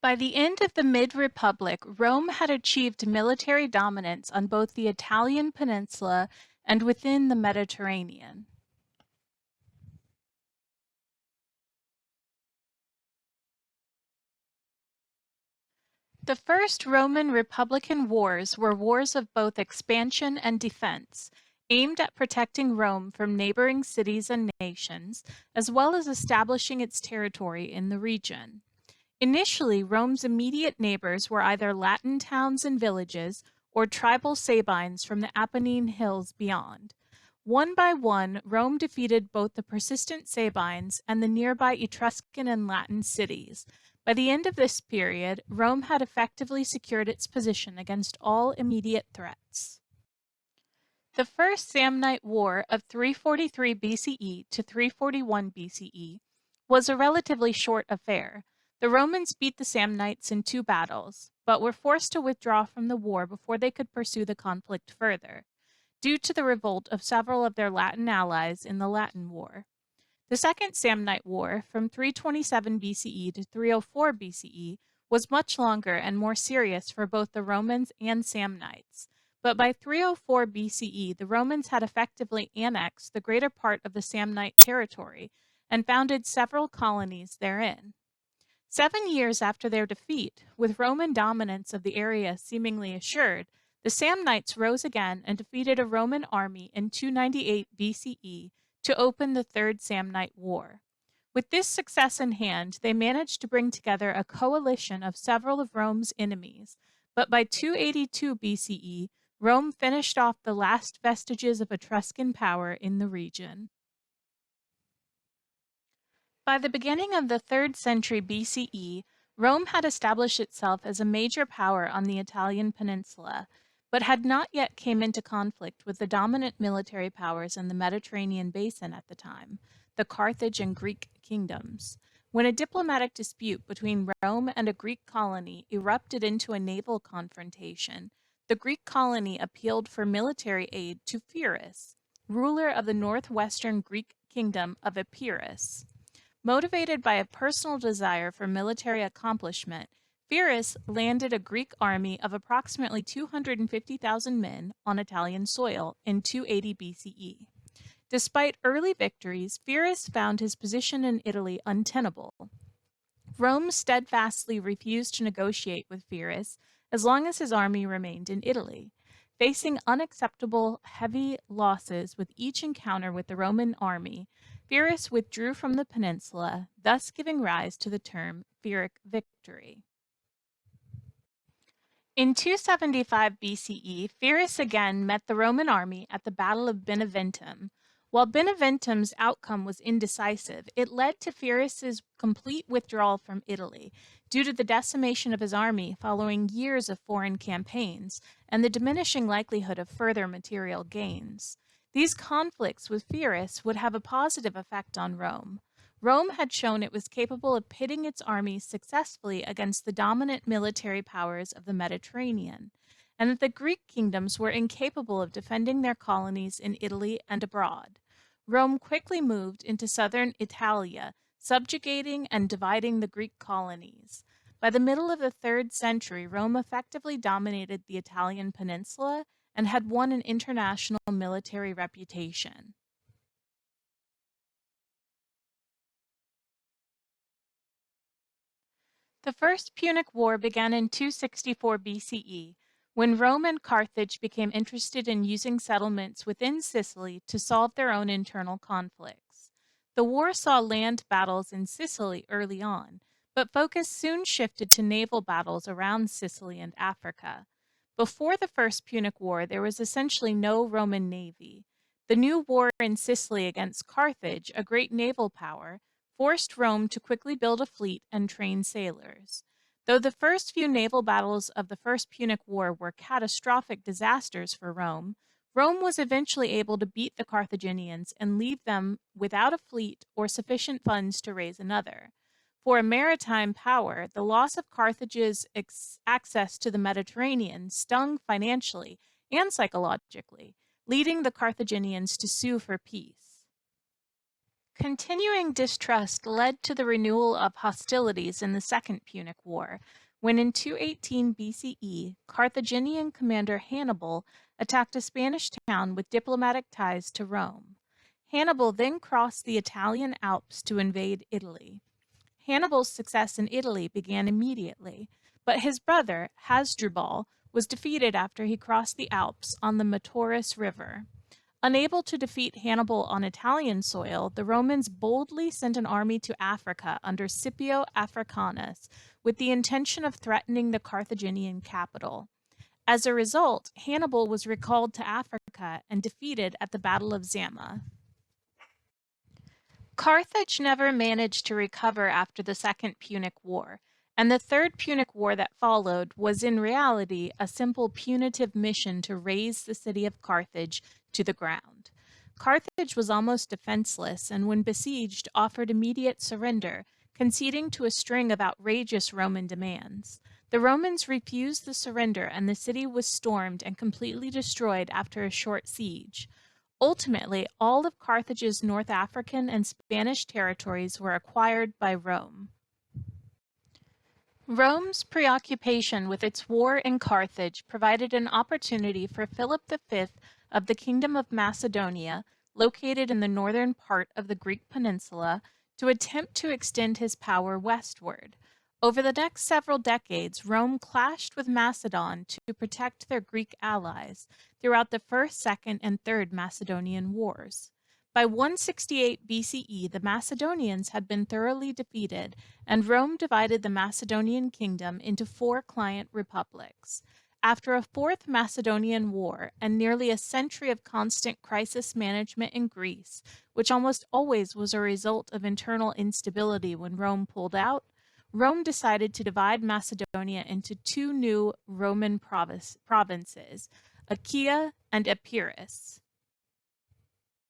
By the end of the mid-Republic, Rome had achieved military dominance on both the Italian peninsula and within the Mediterranean. The first Roman Republican wars were wars of both expansion and defense, aimed at protecting Rome from neighboring cities and nations, as well as establishing its territory in the region. Initially, Rome's immediate neighbors were either Latin towns and villages or tribal Sabines from the Apennine hills beyond. One by one, Rome defeated both the persistent Sabines and the nearby Etruscan and Latin cities. By the end of this period, Rome had effectively secured its position against all immediate threats. The First Samnite War of 343 BCE to 341 BCE was a relatively short affair. The Romans beat the Samnites in 2 battles, but were forced to withdraw from the war before they could pursue the conflict further, due to the revolt of several of their Latin allies in the Latin War. The Second Samnite War, from 327 BCE to 304 BCE, was much longer and more serious for both the Romans and Samnites. But by 304 BCE, the Romans had effectively annexed the greater part of the Samnite territory and founded several colonies therein. 7 years after their defeat, with Roman dominance of the area seemingly assured, the Samnites rose again and defeated a Roman army in 298 BCE to open the Third Samnite War. With this success in hand, they managed to bring together a coalition of several of Rome's enemies, but by 282 BCE, Rome finished off the last vestiges of Etruscan power in the region. By the beginning of the 3rd century BCE, Rome had established itself as a major power on the Italian peninsula, but had not yet came into conflict with the dominant military powers in the Mediterranean basin at the time, the Carthage and Greek kingdoms. When a diplomatic dispute between Rome and a Greek colony erupted into a naval confrontation, the Greek colony appealed for military aid to Pyrrhus, ruler of the northwestern Greek kingdom of Epirus. Motivated by a personal desire for military accomplishment, Pyrrhus landed a Greek army of approximately 250,000 men on Italian soil in 280 BCE. Despite early victories, Pyrrhus found his position in Italy untenable. Rome steadfastly refused to negotiate with Pyrrhus as long as his army remained in Italy. Facing unacceptable heavy losses with each encounter with the Roman army, Pyrrhus withdrew from the peninsula, thus giving rise to the term Pyrrhic victory. In 275 BCE, Pyrrhus again met the Roman army at the Battle of Beneventum. While Beneventum's outcome was indecisive, it led to Pyrrhus's complete withdrawal from Italy due to the decimation of his army following years of foreign campaigns and the diminishing likelihood of further material gains. These conflicts with Pyrrhus would have a positive effect on Rome. Rome had shown it was capable of pitting its armies successfully against the dominant military powers of the Mediterranean, and that the Greek kingdoms were incapable of defending their colonies in Italy and abroad. Rome quickly moved into southern Italia, subjugating and dividing the Greek colonies. By the middle of the 3rd century, Rome effectively dominated the Italian peninsula and had won an international military reputation. The First Punic War began in 264 BCE, when Rome and Carthage became interested in using settlements within Sicily to solve their own internal conflicts. The war saw land battles in Sicily early on, but focus soon shifted to naval battles around Sicily and Africa. Before the First Punic War, there was essentially no Roman navy. The new war in Sicily against Carthage, a great naval power, forced Rome to quickly build a fleet and train sailors. Though the first few naval battles of the First Punic War were catastrophic disasters for Rome, Rome was eventually able to beat the Carthaginians and leave them without a fleet or sufficient funds to raise another. For a maritime power, the loss of Carthage's access to the Mediterranean stung financially and psychologically, leading the Carthaginians to sue for peace. Continuing distrust led to the renewal of hostilities in the Second Punic War, when in 218 BCE, Carthaginian commander Hannibal attacked a Spanish town with diplomatic ties to Rome. Hannibal then crossed the Italian Alps to invade Italy. Hannibal's success in Italy began immediately, but his brother, Hasdrubal, was defeated after he crossed the Alps on the Metaurus River. Unable to defeat Hannibal on Italian soil, the Romans boldly sent an army to Africa under Scipio Africanus with the intention of threatening the Carthaginian capital. As a result, Hannibal was recalled to Africa and defeated at the Battle of Zama. Carthage never managed to recover after the Second Punic War, and the Third Punic War that followed was in reality a simple punitive mission to raze the city of Carthage to the ground. Carthage was almost defenseless, and when besieged offered immediate surrender, conceding to a string of outrageous Roman demands. The Romans refused the surrender, and the city was stormed and completely destroyed after a short siege. Ultimately, all of Carthage's North African and Spanish territories were acquired by Rome. Rome's preoccupation with its war in Carthage provided an opportunity for Philip V of the Kingdom of Macedonia, located in the northern part of the Greek peninsula, to attempt to extend his power westward. Over the next several decades, Rome clashed with Macedon to protect their Greek allies throughout the First, Second, and Third Macedonian Wars. By 168 BCE, the Macedonians had been thoroughly defeated, and Rome divided the Macedonian kingdom into 4 client republics. After a Fourth Macedonian War and nearly a century of constant crisis management in Greece, which almost always was a result of internal instability when Rome pulled out, Rome decided to divide Macedonia into 2 new Roman provinces, Achaia and Epirus.